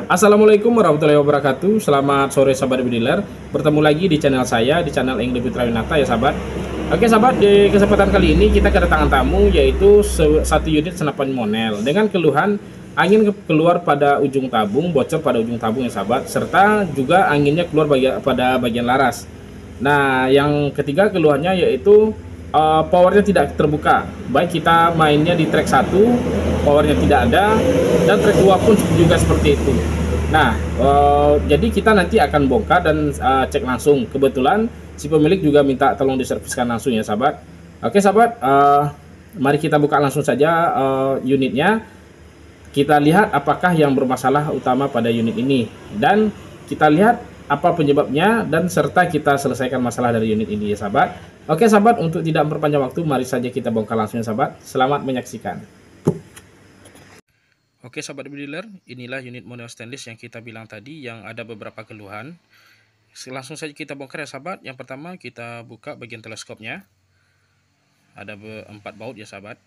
Assalamualaikum warahmatullahi wabarakatuh. Selamat sore sahabat dealer. Bertemu lagi di channel saya, di channel Eng Putra Winata ya sahabat. Oke sahabat, di kesempatan kali ini kita kedatangan tamu yaitu satu unit senapan monel dengan keluhan angin keluar pada ujung tabung, bocor pada ujung tabung ya sahabat, serta juga anginnya keluar pada bagian laras. Nah, yang ketiga keluhannya yaitu powernya tidak terbuka. Baik kita mainnya di track 1, powernya tidak ada, dan track 2 pun juga seperti itu. Nah, jadi kita nanti akan bongkar dan cek langsung. Kebetulan si pemilik juga minta tolong diserviskan langsung ya sahabat. Oke sahabat, mari kita buka langsung saja unitnya. Kita lihat apakah yang bermasalah utama pada unit ini, dan kita lihat apa penyebabnya, dan serta kita selesaikan masalah dari unit ini ya sahabat. Oke sahabat, untuk tidak memperpanjang waktu, mari saja kita bongkar langsung ya sahabat. Selamat menyaksikan. Oke sahabat dealer, inilah unit model stainless yang kita bilang tadi yang ada beberapa keluhan. Langsung saja kita bongkar ya sahabat. Yang pertama kita buka bagian teleskopnya. Ada 4 baut ya sahabat.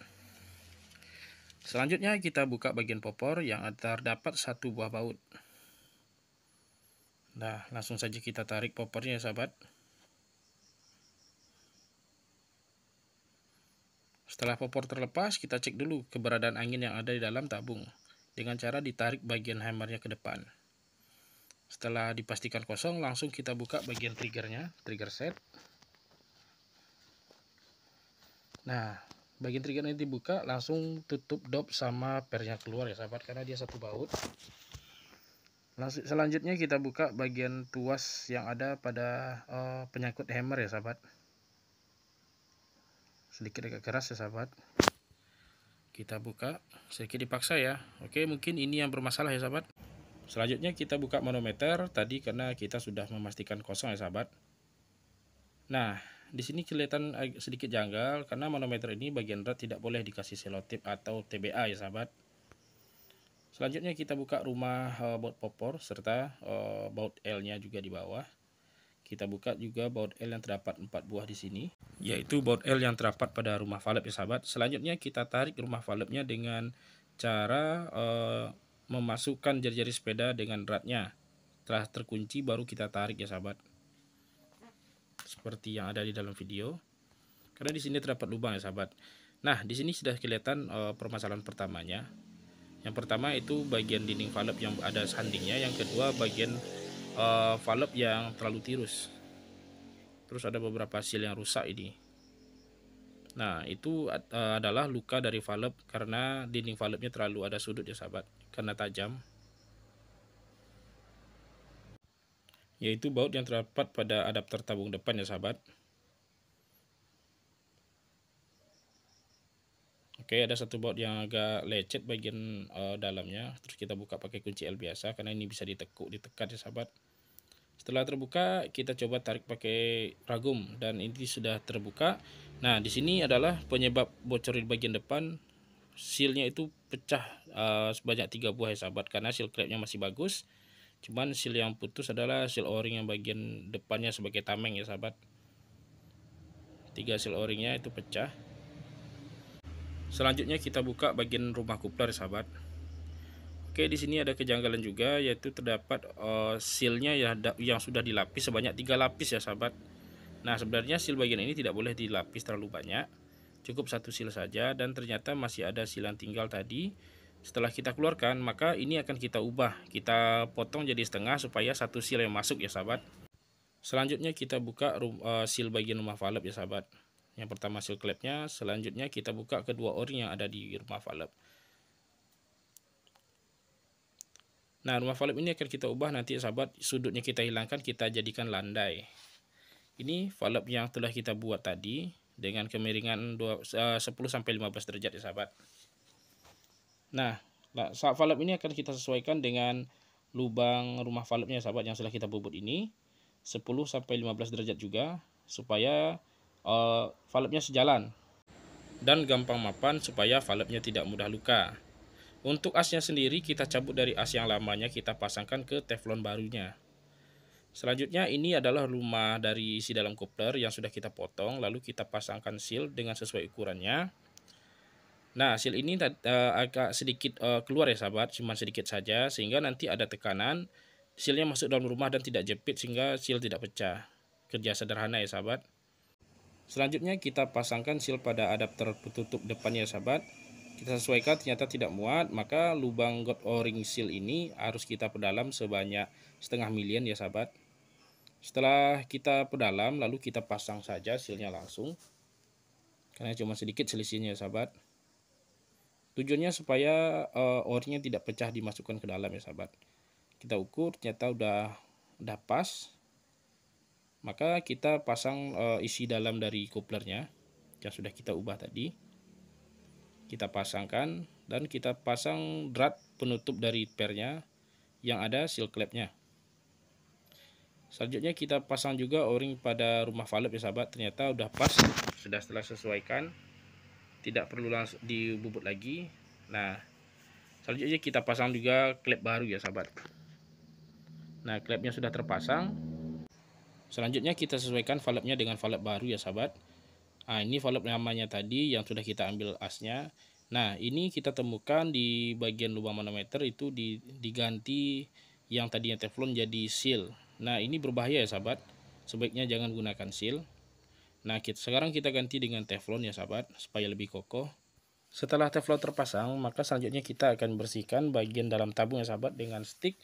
Selanjutnya kita buka bagian popor yang terdapat 1 buah baut. Nah, langsung saja kita tarik popornya ya sahabat. Setelah popor terlepas, kita cek dulu keberadaan angin yang ada di dalam tabung dengan cara ditarik bagian hammernya ke depan. Setelah dipastikan kosong, langsung kita buka bagian triggernya, trigger set. Nah, bagian trigger ini dibuka, langsung tutup dop sama pernya keluar ya sahabat, karena dia 1 baut. Langsung selanjutnya kita buka bagian tuas yang ada pada penyangkut hammer ya sahabat. Sedikit agak keras ya sahabat. Kita buka sedikit dipaksa ya. Oke, mungkin ini yang bermasalah ya sahabat. Selanjutnya kita buka manometer tadi karena kita sudah memastikan kosong ya sahabat. Nah, di sini kelihatan sedikit janggal karena manometer ini bagian rat tidak boleh dikasih selotip atau TBA ya sahabat. Selanjutnya kita buka rumah baut popor serta baut L-nya juga di bawah. Kita buka juga baut L yang terdapat 4 buah di sini, yaitu baut L yang terdapat pada rumah valve ya sahabat. Selanjutnya kita tarik rumah valve-nya dengan cara memasukkan jari-jari sepeda dengan ratnya. Setelah terkunci baru kita tarik ya sahabat. Seperti yang ada di dalam video. Karena di sini terdapat lubang ya sahabat. Nah, di sini sudah kelihatan permasalahan pertamanya. Yang pertama itu bagian dinding valve yang ada sandingnya, yang kedua bagian valve yang terlalu tirus. Terus ada beberapa seal yang rusak ini. Nah, itu adalah luka dari valve karena dinding valve-nya terlalu ada sudut ya sahabat, karena tajam. Yaitu baut yang terdapat pada adapter tabung depan ya sahabat. Oke, ada 1 baut yang agak lecet bagian dalamnya. Terus kita buka pakai kunci L biasa karena ini bisa ditekan ya sahabat. Setelah terbuka, kita coba tarik pakai ragum dan ini sudah terbuka. Nah, di sini adalah penyebab bocor di bagian depan. Sealnya itu pecah sebanyak 3 buah ya sahabat, karena seal clamp-nya masih bagus. Cuman seal yang putus adalah seal o-ring yang bagian depannya sebagai tameng ya sahabat. 3 seal o-ringnya itu pecah. Selanjutnya kita buka bagian rumah coupler sahabat. Oke, di sini ada kejanggalan juga, yaitu terdapat sealnya yang sudah dilapis sebanyak 3 lapis ya sahabat. Nah, sebenarnya seal bagian ini tidak boleh dilapis terlalu banyak, cukup 1 seal saja, dan ternyata masih ada seal yang tinggal tadi. Setelah kita keluarkan, maka ini akan kita ubah, kita potong jadi setengah supaya 1 seal yang masuk ya sahabat. Selanjutnya kita buka seal bagian rumah valve ya sahabat. Yang pertama seal clamp-nya, selanjutnya kita buka kedua o-ring yang ada di rumah valve. Nah, rumah valve ini akan kita ubah nanti sahabat, sudutnya kita hilangkan, kita jadikan landai. Ini valve yang telah kita buat tadi dengan kemiringan 10-15 derajat ya sahabat. Nah, valve ini akan kita sesuaikan dengan lubang rumah valve-nya sahabat yang sudah kita bubut ini 10-15 derajat juga, supaya valve-nya sejalan dan gampang mapan, supaya valve-nya tidak mudah luka. Untuk asnya sendiri kita cabut dari as yang lamanya, kita pasangkan ke teflon barunya. Selanjutnya ini adalah rumah dari isi dalam coupler yang sudah kita potong, lalu kita pasangkan seal dengan sesuai ukurannya. Nah, seal ini agak sedikit keluar ya sahabat, cuma sedikit saja, sehingga nanti ada tekanan, sealnya masuk dalam rumah dan tidak jepit sehingga seal tidak pecah. Kerja sederhana ya sahabat. Selanjutnya kita pasangkan seal pada adapter penutup depannya ya sahabat. Kita sesuaikan, ternyata tidak muat, maka lubang God O-ring seal ini harus kita perdalam sebanyak setengah milian ya sahabat. Setelah kita perdalam, lalu kita pasang saja sealnya langsung, karena cuma sedikit selisihnya ya sahabat. Tujuannya supaya O-ringnya tidak pecah dimasukkan ke dalam ya sahabat. Kita ukur, ternyata udah pas. Maka kita pasang isi dalam dari couplernya yang sudah kita ubah tadi. Kita pasangkan dan kita pasang drat penutup dari pernya yang ada seal clamp-nya. Selanjutnya kita pasang juga O-ring pada rumah valve ya sahabat. Ternyata udah pas, sudah setelah sesuaikan, tidak perlu langsung dibubut lagi. Nah, selanjutnya kita pasang juga klep baru ya sahabat. Nah, klepnya sudah terpasang. Selanjutnya kita sesuaikan valve-nya dengan valve baru ya sahabat. Nah, ini valve namanya tadi yang sudah kita ambil asnya. Nah, ini kita temukan di bagian lubang manometer itu diganti yang tadinya teflon jadi seal. Nah, ini berbahaya ya sahabat. Sebaiknya jangan gunakan seal. Nah, sekarang kita ganti dengan teflon ya sahabat, supaya lebih kokoh. Setelah teflon terpasang, maka selanjutnya kita akan bersihkan bagian dalam tabung ya sahabat dengan stick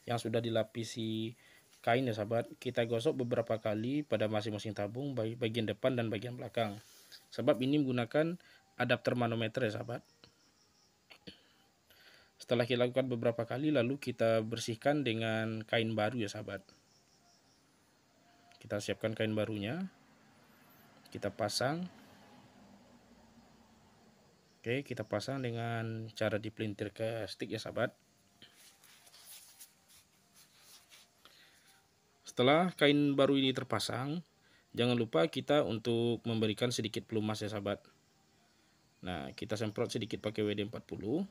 yang sudah dilapisi kain ya sahabat. Kita gosok beberapa kali pada masing-masing tabung, bagian depan dan bagian belakang. Sebab ini menggunakan adapter manometer ya sahabat. Setelah kita lakukan beberapa kali, lalu kita bersihkan dengan kain baru ya sahabat. Kita siapkan kain barunya, kita pasang. Oke, kita pasang dengan cara dipelintir ke stick ya sahabat. Setelah kain baru ini terpasang, jangan lupa kita untuk memberikan sedikit pelumas ya sahabat. Nah, kita semprot sedikit pakai WD-40.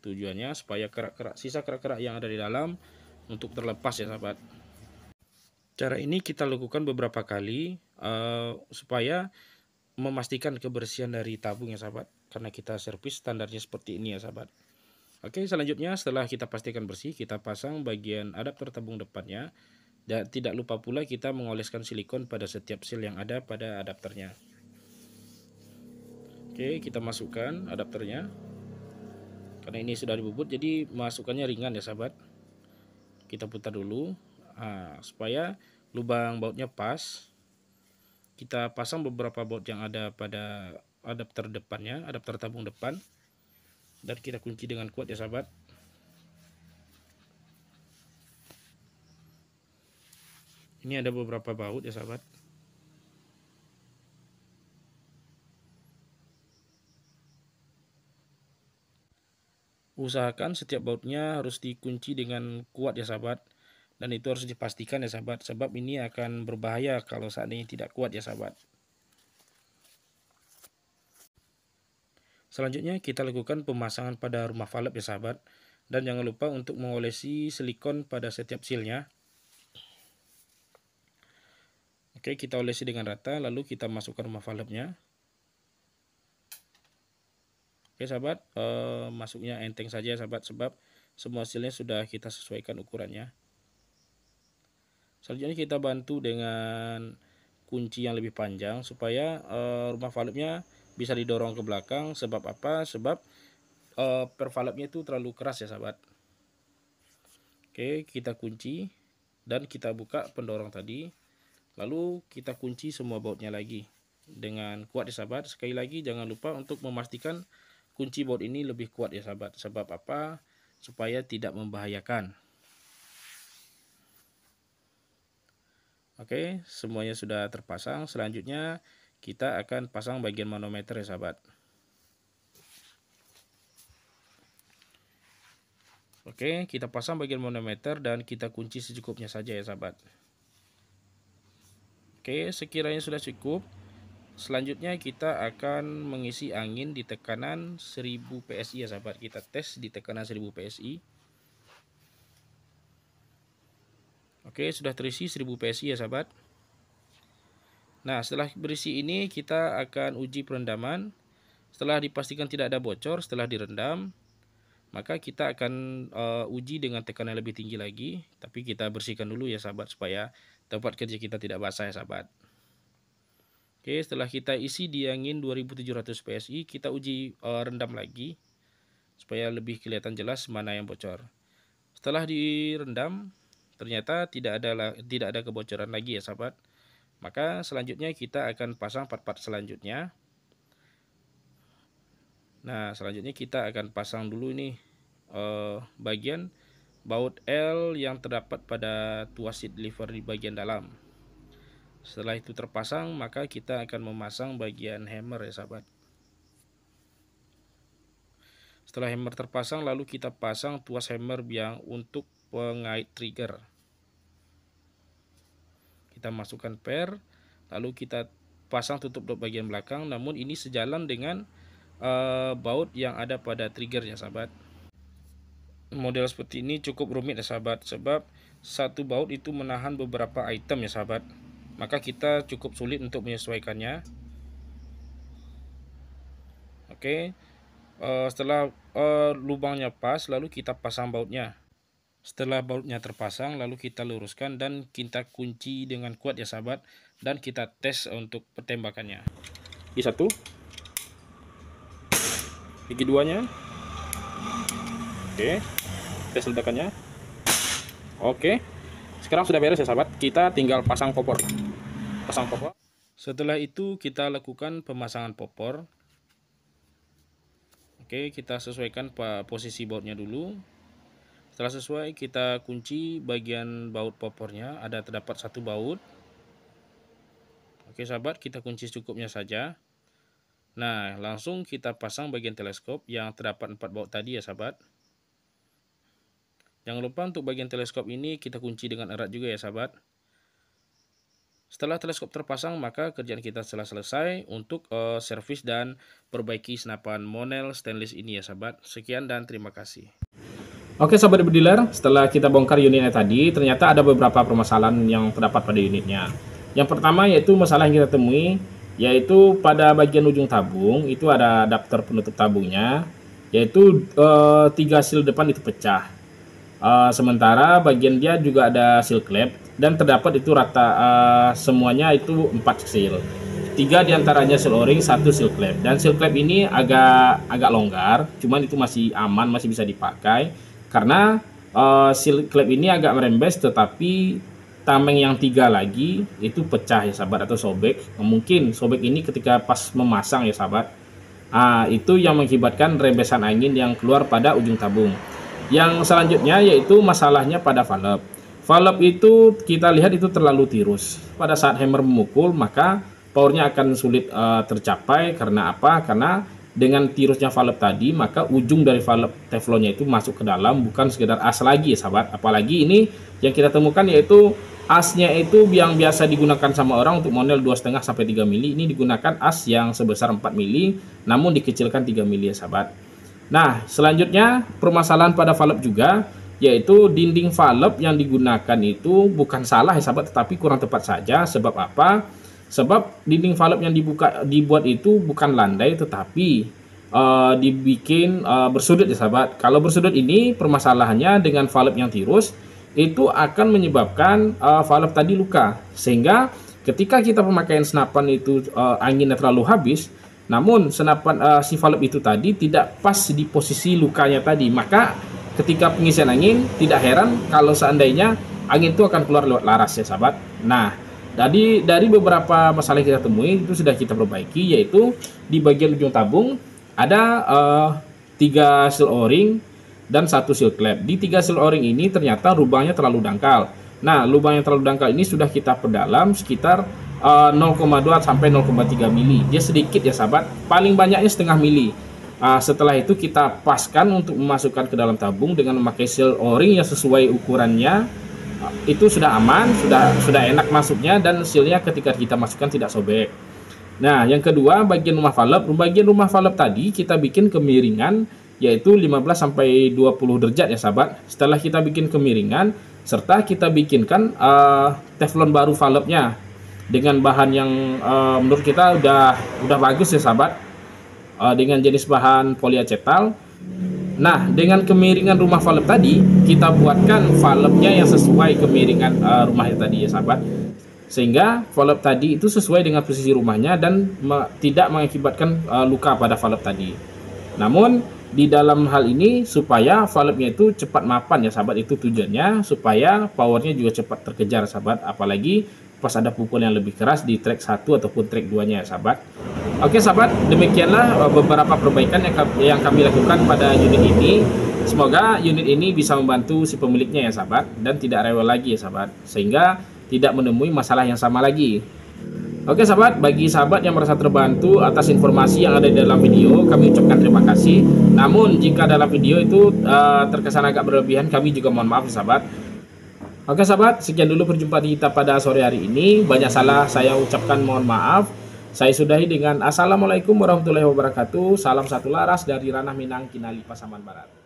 Tujuannya supaya sisa kerak-kerak yang ada di dalam untuk terlepas ya sahabat. Cara ini kita lakukan beberapa kali supaya memastikan kebersihan dari tabung ya sahabat, karena kita servis standarnya seperti ini ya sahabat. Oke, selanjutnya setelah kita pastikan bersih, kita pasang bagian adapter tabung depannya. Dan tidak lupa pula kita mengoleskan silikon pada setiap seal yang ada pada adapternya. Oke, kita masukkan adapternya. Karena ini sudah dibubut, jadi masukannya ringan ya sahabat. Kita putar dulu supaya lubang bautnya pas. Kita pasang beberapa baut yang ada pada adapter depannya, adapter tabung depan, dan kita kunci dengan kuat ya sahabat. Ini ada beberapa baut ya sahabat. Usahakan setiap bautnya harus dikunci dengan kuat ya sahabat. Dan itu harus dipastikan ya sahabat, sebab ini akan berbahaya kalau seandainya tidak kuat ya sahabat. Selanjutnya kita lakukan pemasangan pada rumah valve ya sahabat. Dan jangan lupa untuk mengolesi silikon pada setiap sealnya. Oke, kita olesi dengan rata, lalu kita masukkan rumah valve-nya. Oke sahabat, masuknya enteng saja sahabat, sebab semua sealnya sudah kita sesuaikan ukurannya. Selanjutnya kita bantu dengan kunci yang lebih panjang supaya rumah valve-nya bisa didorong ke belakang. Sebab apa? Sebab per valve-nya itu terlalu keras ya sahabat. Oke, kita kunci dan kita buka pendorong tadi. Lalu kita kunci semua bautnya lagi dengan kuat ya sahabat. Sekali lagi jangan lupa untuk memastikan kunci baut ini lebih kuat ya sahabat. Sebab apa? Supaya tidak membahayakan. Oke, semuanya sudah terpasang. Selanjutnya kita akan pasang bagian manometer ya sahabat. Oke, kita pasang bagian manometer dan kita kunci secukupnya saja ya sahabat. Oke, sekiranya sudah cukup, selanjutnya kita akan mengisi angin di tekanan 1000 PSI ya sahabat. Kita tes di tekanan 1000 PSI. Oke, sudah terisi 1000 PSI ya sahabat. Nah, setelah berisi ini kita akan uji perendaman Setelah dipastikan tidak ada bocor, setelah direndam, maka kita akan uji dengan tekanan lebih tinggi lagi. Tapi kita bersihkan dulu ya sahabat, supaya tempat kerja kita tidak basah ya sahabat. Oke, setelah kita isi di angin 2700 PSI, kita uji rendam lagi supaya lebih kelihatan jelas mana yang bocor. Setelah direndam, ternyata tidak ada kebocoran lagi ya sahabat. Maka selanjutnya kita akan pasang part-part selanjutnya. Nah, selanjutnya kita akan pasang dulu nih bagian baut L yang terdapat pada tuas seat lever di bagian dalam. Setelah itu terpasang, maka kita akan memasang bagian hammer ya sahabat. Setelah hammer terpasang, lalu kita pasang tuas hammer yang untuk pengait trigger. Kita masukkan per, lalu kita pasang tutup dot bagian belakang, namun ini sejalan dengan baut yang ada pada triggernya sahabat. Model seperti ini cukup rumit ya sahabat, sebab satu baut itu menahan beberapa item ya sahabat, maka kita cukup sulit untuk menyesuaikannya. Oke, setelah lubangnya pas, lalu kita pasang bautnya. Setelah bautnya terpasang, lalu kita luruskan dan kita kunci dengan kuat ya sahabat, dan kita tes untuk pertembakannya. Gigi satu, gigi duanya. Oke, tes ledakannya. Oke, sekarang sudah beres ya sahabat, kita tinggal pasang popor. Setelah itu kita lakukan pemasangan popor. Oke, kita sesuaikan posisi bautnya dulu. Setelah sesuai, kita kunci bagian baut popornya. Terdapat satu baut. Oke sahabat, kita kunci secukupnya saja. Nah, langsung kita pasang bagian teleskop yang terdapat 4 baut tadi ya sahabat. Jangan lupa untuk bagian teleskop ini kita kunci dengan erat juga ya sahabat. Setelah teleskop terpasang, maka kerjaan kita telah selesai untuk servis dan perbaiki senapan Monel stainless ini ya sahabat. Sekian dan terima kasih. Oke sahabat bediler, setelah kita bongkar unitnya tadi, ternyata ada beberapa permasalahan yang terdapat pada unitnya. Yang pertama yaitu masalah yang kita temui, yaitu pada bagian ujung tabung itu ada adapter penutup tabungnya, yaitu 3 seal depan itu pecah. Sementara bagian dia juga ada seal clamp dan terdapat itu rata semuanya itu 4 seal. 3 diantaranya seal o-ring, 1 seal clamp. Dan seal clamp ini agak longgar, cuman itu masih aman, masih bisa dipakai. Karena seal clamp ini agak merembes, tetapi tameng yang 3 lagi itu pecah ya sahabat, atau sobek. Mungkin sobek ini ketika pas memasang ya sahabat. Itu yang mengakibatkan rembesan angin yang keluar pada ujung tabung. Yang selanjutnya yaitu masalahnya pada valve. Valve itu kita lihat itu terlalu tirus. Pada saat hammer memukul, maka powernya akan sulit tercapai. Karena apa? Karena dengan tirusnya valve tadi, maka ujung dari valve teflonnya itu masuk ke dalam, bukan sekedar as lagi ya sahabat. Apalagi ini yang kita temukan yaitu asnya itu yang biasa digunakan sama orang untuk Monel 2,5 sampai 3 mili. Ini digunakan as yang sebesar 4 mili, namun dikecilkan 3 mili ya sahabat. Nah, selanjutnya permasalahan pada valve juga, yaitu dinding valve yang digunakan itu bukan salah ya sahabat, tetapi kurang tepat saja. Sebab apa? Sebab dinding valve yang dibuat itu bukan landai, tetapi dibikin bersudut ya sahabat. Kalau bersudut ini permasalahannya dengan valve yang tirus, itu akan menyebabkan valve tadi luka. Sehingga ketika kita pemakaian senapan itu anginnya terlalu habis, namun senapan si valve itu tadi tidak pas di posisi lukanya tadi, maka ketika pengisian angin tidak heran kalau seandainya angin itu akan keluar lewat laras ya sahabat. Nah, dari beberapa masalah yang kita temui itu sudah kita perbaiki, yaitu di bagian ujung tabung ada 3 seal o-ring dan 1 seal clamp. Di 3 seal o-ring ini ternyata lubangnya terlalu dangkal. Nah, lubang yang terlalu dangkal ini sudah kita perdalam sekitar 0,2 sampai 0,3 mili. Dia sedikit ya sahabat, paling banyaknya setengah mili. Setelah itu kita paskan untuk memasukkan ke dalam tabung dengan memakai seal o-ring yang sesuai ukurannya. Itu sudah aman, sudah enak masuknya, dan sealnya ketika kita masukkan tidak sobek. Nah, yang kedua bagian rumah valve. Bagian rumah valve tadi kita bikin kemiringan, yaitu 15 sampai 20 derajat ya sahabat. Setelah kita bikin kemiringan, serta kita bikinkan teflon baru valve-nya dengan bahan yang menurut kita udah bagus ya sahabat. dengan jenis bahan poliacetal. Nah, dengan kemiringan rumah valve tadi, kita buatkan valve-nya yang sesuai kemiringan rumahnya tadi ya sahabat. Sehingga valve tadi itu sesuai dengan posisi rumahnya dan tidak mengakibatkan luka pada valve tadi. Namun di dalam hal ini supaya valve-nya itu cepat mapan ya sahabat, itu tujuannya supaya powernya juga cepat terkejar sahabat, apalagi pas ada pukulan yang lebih keras di track 1 ataupun track 2-nya ya sahabat. Oke sahabat, demikianlah beberapa perbaikan yang kami lakukan pada unit ini. Semoga unit ini bisa membantu si pemiliknya ya sahabat, dan tidak rewel lagi ya sahabat, sehingga tidak menemui masalah yang sama lagi. Oke sahabat, bagi sahabat yang merasa terbantu atas informasi yang ada di dalam video, kami ucapkan terima kasih. Namun jika dalam video itu terkesan agak berlebihan, kami juga mohon maaf sahabat. Oke sahabat, sekian dulu perjumpaan kita pada sore hari ini. Banyak salah saya ucapkan, mohon maaf. Saya sudahi dengan Assalamualaikum warahmatullahi wabarakatuh. Salam satu laras dari Ranah Minang, Kinali, Pasaman Barat.